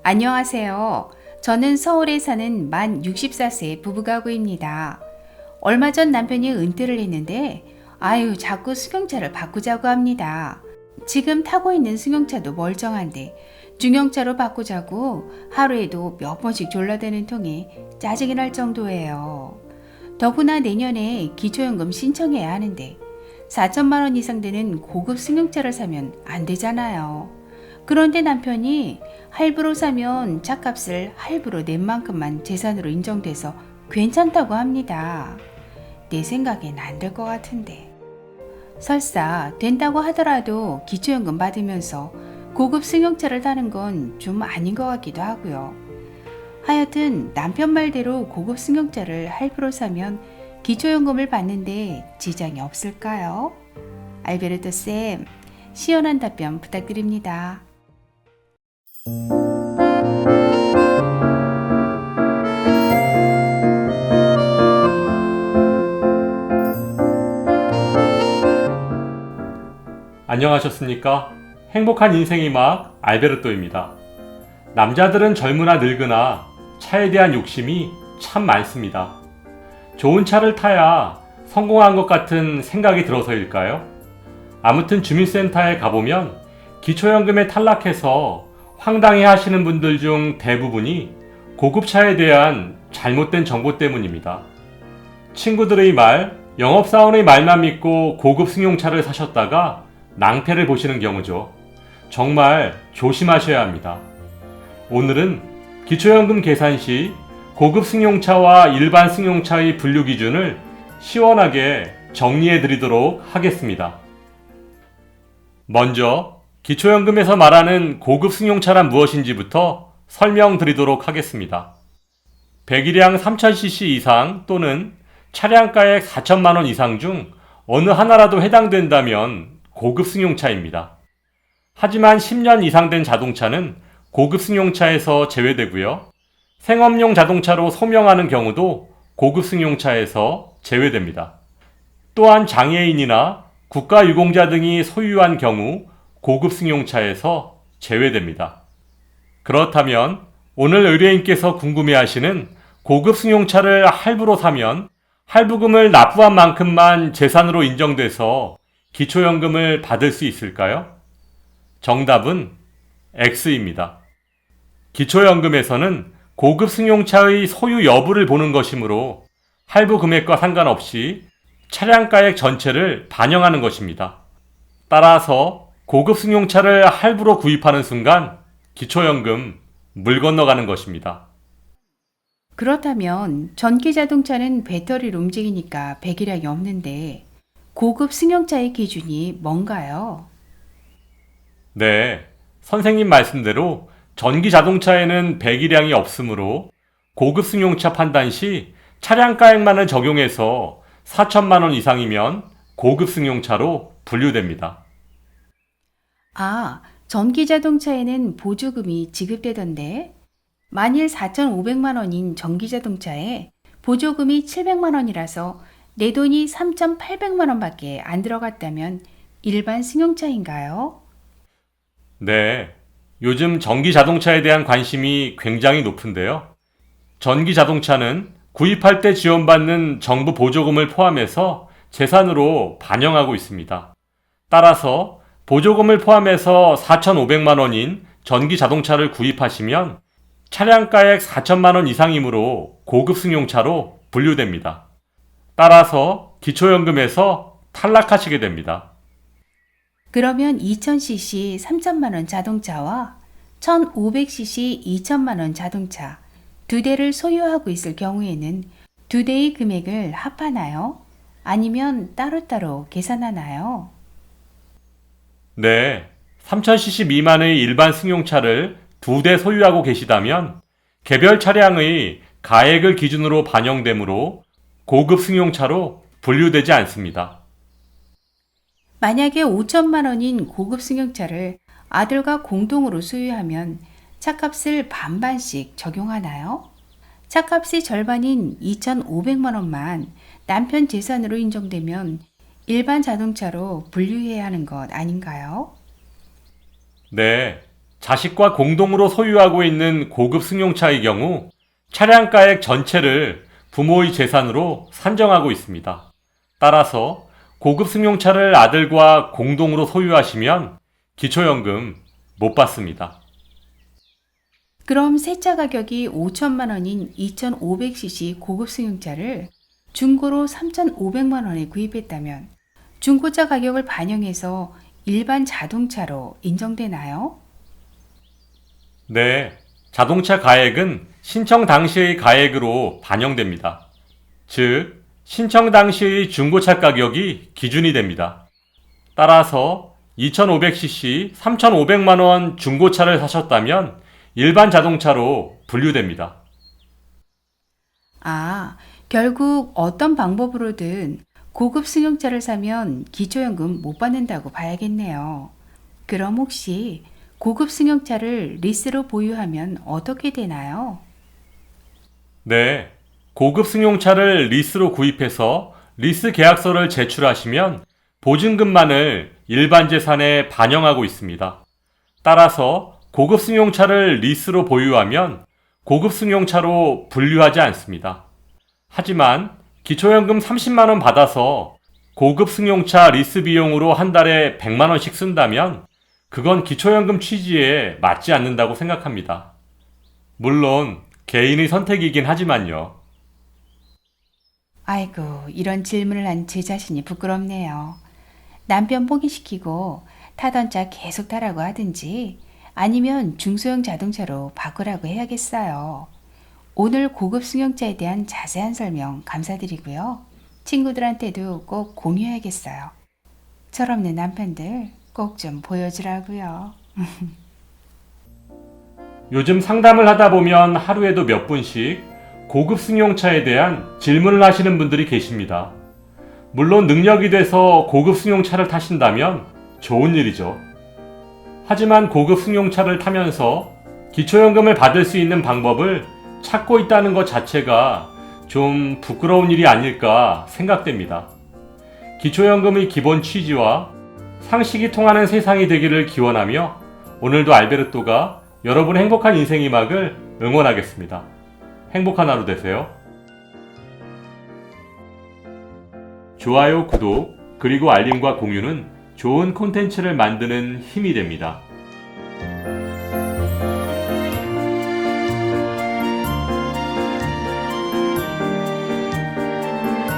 안녕하세요. 저는 서울에 사는 만 64세 부부가구입니다. 얼마 전 남편이 은퇴를 했는데 자꾸 승용차를 바꾸자고 합니다. 지금 타고 있는 승용차도 멀쩡한데 중형차로 바꾸자고 하루에도 몇 번씩 졸라대는 통에 짜증이 날 정도예요. 더구나 내년에 기초연금 신청해야 하는데 4천만 원 이상 되는 고급 승용차를 사면 안 되잖아요. 그런데 남편이 할부로 사면 차값을 할부로 낸 만큼만 재산으로 인정돼서 괜찮다고 합니다. 내 생각엔 안 될 것 같은데. 설사 된다고 하더라도 기초연금 받으면서 고급 승용차를 타는 건 좀 아닌 것 같기도 하고요. 하여튼 남편 말대로 고급 승용차를 할부로 사면 기초연금을 받는데 지장이 없을까요? 알베르토 쌤, 시원한 답변 부탁드립니다. 안녕하셨습니까? 행복한 인생의 막 알베르토입니다. 남자들은 젊으나 늙으나 차에 대한 욕심이 참 많습니다. 좋은 차를 타야 성공한 것 같은 생각이 들어서일까요? 아무튼 주민센터에 가보면 기초연금에 탈락해서 황당해 하시는 분들 중 대부분이 고급차에 대한 잘못된 정보 때문입니다. 친구들의 말, 영업사원의 말만 믿고 고급 승용차를 사셨다가 낭패를 보시는 경우죠. 정말 조심하셔야 합니다. 오늘은 기초연금 계산 시 고급 승용차와 일반 승용차의 분류 기준을 시원하게 정리해 드리도록 하겠습니다. 먼저 기초연금에서 말하는 고급 승용차란 무엇인지부터 설명드리도록 하겠습니다. 배기량 3000cc 이상 또는 차량가액 4천만 원 이상 중 어느 하나라도 해당된다면 고급 승용차입니다. 하지만 10년 이상 된 자동차는 고급 승용차에서 제외되고요. 생업용 자동차로 소명하는 경우도 고급 승용차에서 제외됩니다. 또한 장애인이나 국가유공자 등이 소유한 경우 고급 승용차에서 제외됩니다. 그렇다면 오늘 의뢰인께서 궁금해하시는 고급 승용차를 할부로 사면 할부금을 납부한 만큼만 재산으로 인정돼서 기초연금을 받을 수 있을까요? 정답은 X입니다. 기초연금에서는 고급 승용차의 소유 여부를 보는 것이므로 할부 금액과 상관없이 차량가액 전체를 반영하는 것입니다. 따라서 고급 승용차를 할부로 구입하는 순간 기초연금 물 건너가는 것입니다. 그렇다면 전기 자동차는 배터리로 움직이니까 배기량이 없는데 고급 승용차의 기준이 뭔가요? 네, 선생님 말씀대로 전기 자동차에는 배기량이 없으므로 고급 승용차 판단 시 차량가액만을 적용해서 4천만 원 이상이면 고급 승용차로 분류됩니다. 전기 자동차에는 보조금이 지급되던데 만일 4,500만 원인 전기 자동차에 보조금이 700만 원이라서 내 돈이 3,800만 원밖에 안 들어갔다면 일반 승용차인가요? 네, 요즘 전기 자동차에 대한 관심이 굉장히 높은데요. 전기 자동차는 구입할 때 지원받는 정부 보조금을 포함해서 재산으로 반영하고 있습니다. 따라서 보조금을 포함해서 4,500만 원인 전기 자동차를 구입하시면 차량가액 4천만 원 이상이므로 고급 승용차로 분류됩니다. 따라서 기초연금에서 탈락하시게 됩니다. 그러면 2000cc 3천만 원 자동차와 1500cc 2천만 원 자동차 두 대를 소유하고 있을 경우에는 두 대의 금액을 합하나요? 아니면 따로따로 계산하나요? 네, 3000cc 미만의 일반 승용차를 두 대 소유하고 계시다면 개별 차량의 가액을 기준으로 반영되므로 고급 승용차로 분류되지 않습니다. 만약에 5천만 원인 고급 승용차를 아들과 공동으로 소유하면 차값을 반반씩 적용하나요? 차값의 절반인 2,500만 원만 남편 재산으로 인정되면 일반 자동차로 분류해야 하는 것 아닌가요? 네, 자식과 공동으로 소유하고 있는 고급 승용차의 경우 차량가액 전체를 부모의 재산으로 산정하고 있습니다. 따라서 고급 승용차를 아들과 공동으로 소유하시면 기초연금 못 받습니다. 그럼 세차 가격이 5천만 원인 2500cc 고급 승용차를 중고로 3,500만 원에 구입했다면 중고차 가격을 반영해서 일반 자동차로 인정되나요? 네, 자동차 가액은 신청 당시의 가액으로 반영됩니다. 즉, 신청 당시의 중고차 가격이 기준이 됩니다. 따라서 2500cc 3,500만 원 중고차를 사셨다면 일반 자동차로 분류됩니다. 아, 결국 어떤 방법으로든 고급 승용차를 사면 기초연금 못 받는다고 봐야겠네요. 그럼 혹시 고급 승용차를 리스로 보유하면 어떻게 되나요? 네, 고급 승용차를 리스로 구입해서 리스 계약서를 제출하시면 보증금만을 일반 재산에 반영하고 있습니다. 따라서 고급 승용차를 리스로 보유하면 고급 승용차로 분류하지 않습니다. 하지만 기초연금 30만 원 받아서 고급 승용차 리스 비용으로 한 달에 100만 원씩 쓴다면 그건 기초연금 취지에 맞지 않는다고 생각합니다. 물론 개인의 선택이긴 하지만요. 아이고, 이런 질문을 한 제 자신이 부끄럽네요. 남편 포기시키고 타던 차 계속 타라고 하든지 아니면 중소형 자동차로 바꾸라고 해야겠어요. 오늘 고급 승용차에 대한 자세한 설명 감사드리고요. 친구들한테도 꼭 공유해야겠어요. 철없는 남편들 꼭 좀 보여주라고요. 요즘 상담을 하다 보면 하루에도 몇 분씩 고급 승용차에 대한 질문을 하시는 분들이 계십니다. 물론 능력이 돼서 고급 승용차를 타신다면 좋은 일이죠. 하지만 고급 승용차를 타면서 기초연금을 받을 수 있는 방법을 찾고 있다는 것 자체가 좀 부끄러운 일이 아닐까 생각됩니다. 기초연금의 기본 취지와 상식이 통하는 세상이 되기를 기원하며 오늘도 알베르토가 여러분의 행복한 인생 이막을 응원하겠습니다. 행복한 하루 되세요. 좋아요, 구독, 그리고 알림과 공유는 좋은 콘텐츠를 만드는 힘이 됩니다.